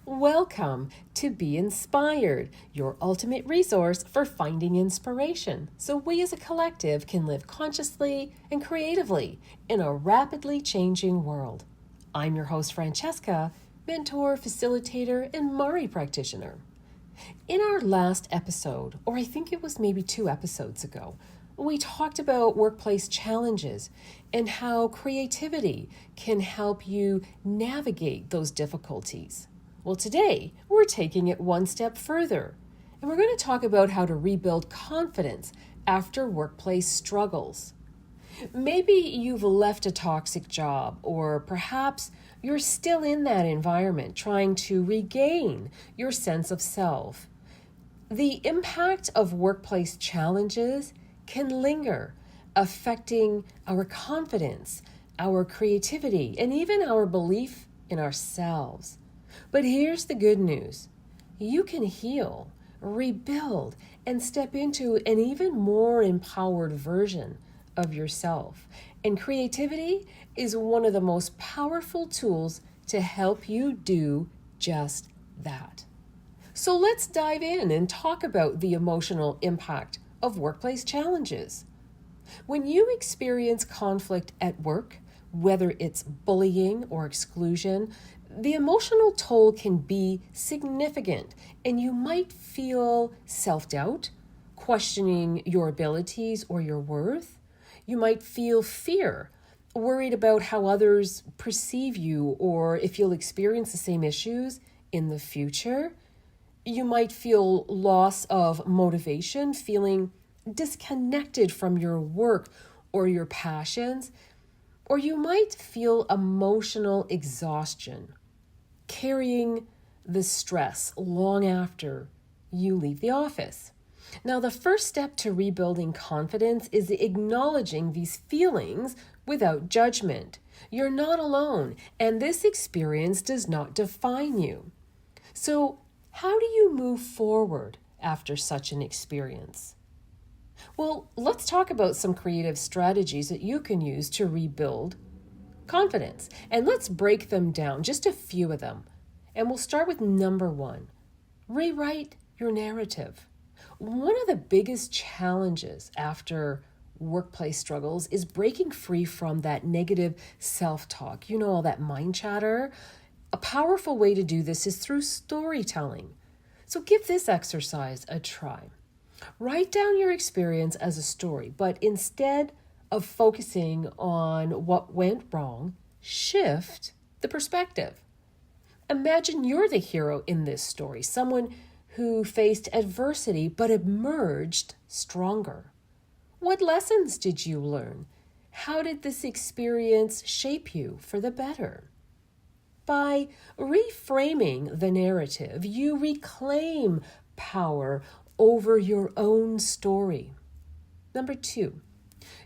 Welcome to Be Inspired, your ultimate resource for finding inspiration, so we as a collective can live consciously and creatively in a rapidly changing world. I'm your host, Francesca, mentor, facilitator, and Mari practitioner. In our last episode, or I think it was maybe 2 episodes ago, we talked about workplace challenges and how creativity can help you navigate those difficulties. Well, today we're taking it one step further, and we're going to talk about how to rebuild confidence after workplace struggles. Maybe you've left a toxic job, or perhaps you're still in that environment trying to regain your sense of self. The impact of workplace challenges can linger, affecting our confidence, our creativity, and even our belief in ourselves. But here's the good news. You can heal, rebuild, and step into an even more empowered version of yourself. And creativity is one of the most powerful tools to help you do just that. So let's dive in and talk about the emotional impact of workplace challenges. When you experience conflict at work, whether it's bullying or exclusion, the emotional toll can be significant, and you might feel self-doubt, questioning your abilities or your worth. You might feel fear, worried about how others perceive you or if you'll experience the same issues in the future. You might feel loss of motivation, feeling disconnected from your work or your passions, or you might feel emotional exhaustion, carrying the stress long after you leave the office. Now, the first step to rebuilding confidence is acknowledging these feelings without judgment. You're not alone, and this experience does not define you. So, how do you move forward after such an experience? Well, let's talk about some creative strategies that you can use to rebuild confidence. And let's break them down, just a few of them. And we'll start with number 1. Rewrite your narrative. One of the biggest challenges after workplace struggles is breaking free from that negative self-talk. All that mind chatter. A powerful way to do this is through storytelling. So give this exercise a try. Write down your experience as a story, but instead of focusing on what went wrong, shift the perspective. Imagine you're the hero in this story, someone who faced adversity but emerged stronger. What lessons did you learn? How did this experience shape you for the better? By reframing the narrative, you reclaim power over your own story. Number 2,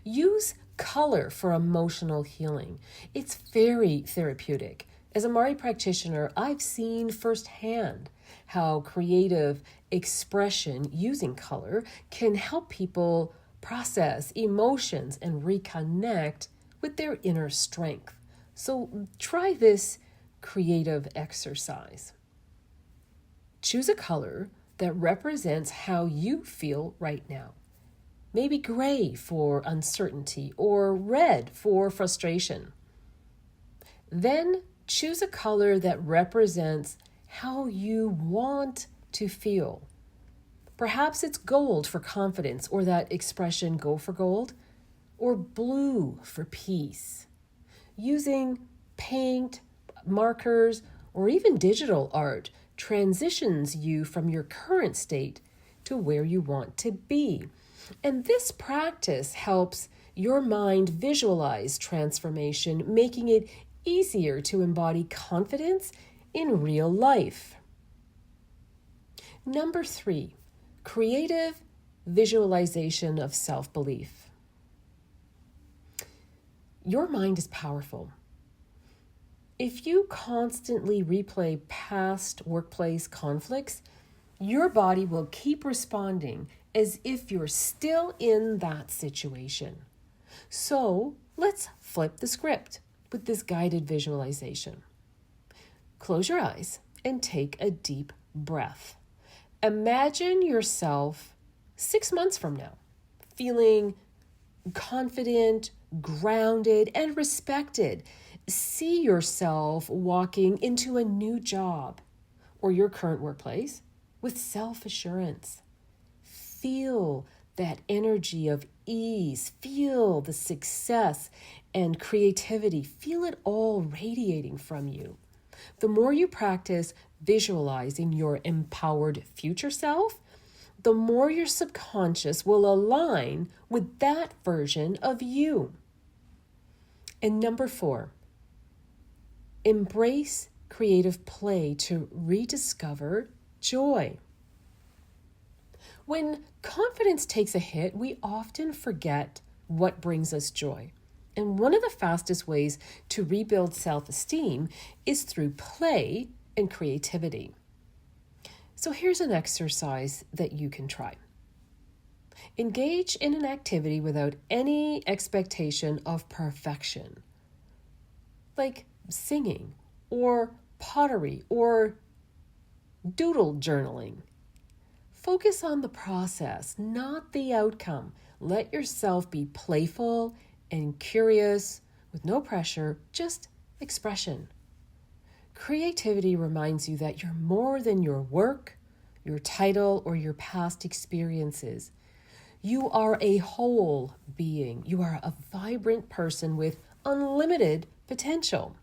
use color for emotional healing. It's very therapeutic. As a Mari practitioner, I've seen firsthand how creative expression using color can help people process emotions and reconnect with their inner strength. So try this creative exercise. Choose a color that represents how you feel right now. Maybe gray for uncertainty or red for frustration. Then choose a color that represents how you want to feel. Perhaps it's gold for confidence, or that expression, go for gold, or blue for peace. Using paint, markers, or even digital art transitions you from your current state to where you want to be. And this practice helps your mind visualize transformation, making it easier to embody confidence in real life. Number 3, creative visualization of self-belief. Your mind is powerful. If you constantly replay past workplace conflicts, your body will keep responding as if you're still in that situation. So let's flip the script with this guided visualization. Close your eyes and take a deep breath. Imagine yourself 6 months from now, feeling confident, grounded, and respected. See yourself walking into a new job or your current workplace with self-assurance. Feel that energy of ease. Feel the success and creativity. Feel it all radiating from you. The more you practice visualizing your empowered future self, the more your subconscious will align with that version of you. And number 4, embrace creative play to rediscover joy. When confidence takes a hit, we often forget what brings us joy. And one of the fastest ways to rebuild self-esteem is through play and creativity. So here's an exercise that you can try. Engage in an activity without any expectation of perfection, like singing or pottery or doodle journaling. Focus on the process, not the outcome. Let yourself be playful and curious with no pressure, just expression. Creativity reminds you that you're more than your work, your title, or your past experiences. You are a whole being. You are a vibrant person with unlimited potential.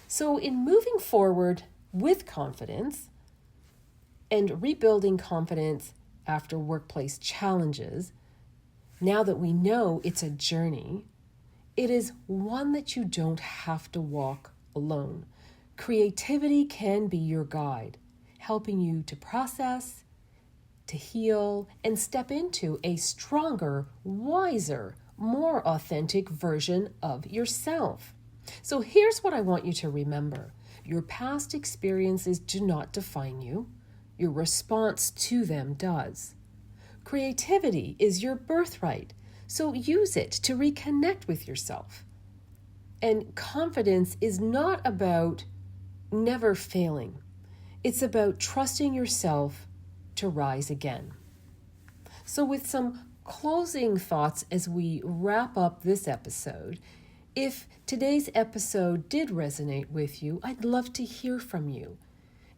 So in moving forward with confidence and rebuilding confidence after workplace challenges, now that we know it's a journey, it is one that you don't have to walk alone. Creativity can be your guide, helping you to process, to heal, and step into a stronger, wiser, more authentic version of yourself. So here's what I want you to remember. Your past experiences do not define you. Your response to them does. Creativity is your birthright, so use it to reconnect with yourself. And confidence is not about never failing. It's about trusting yourself to rise again. So with some closing thoughts as we wrap up this episode, if today's episode did resonate with you, I'd love to hear from you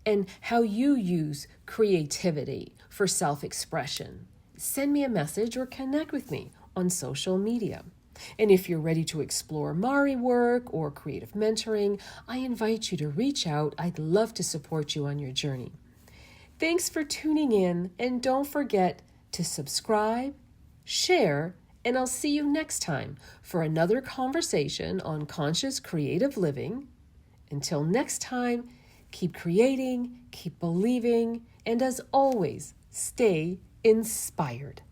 and how you use creativity for self-expression. Send me a message or connect with me on social media. And if you're ready to explore Mari work or creative mentoring, I invite you to reach out. I'd love to support you on your journey. Thanks for tuning in, and don't forget to subscribe, share, and I'll see you next time for another conversation on conscious creative living. Until next time, keep creating, keep believing, and as always, stay inspired.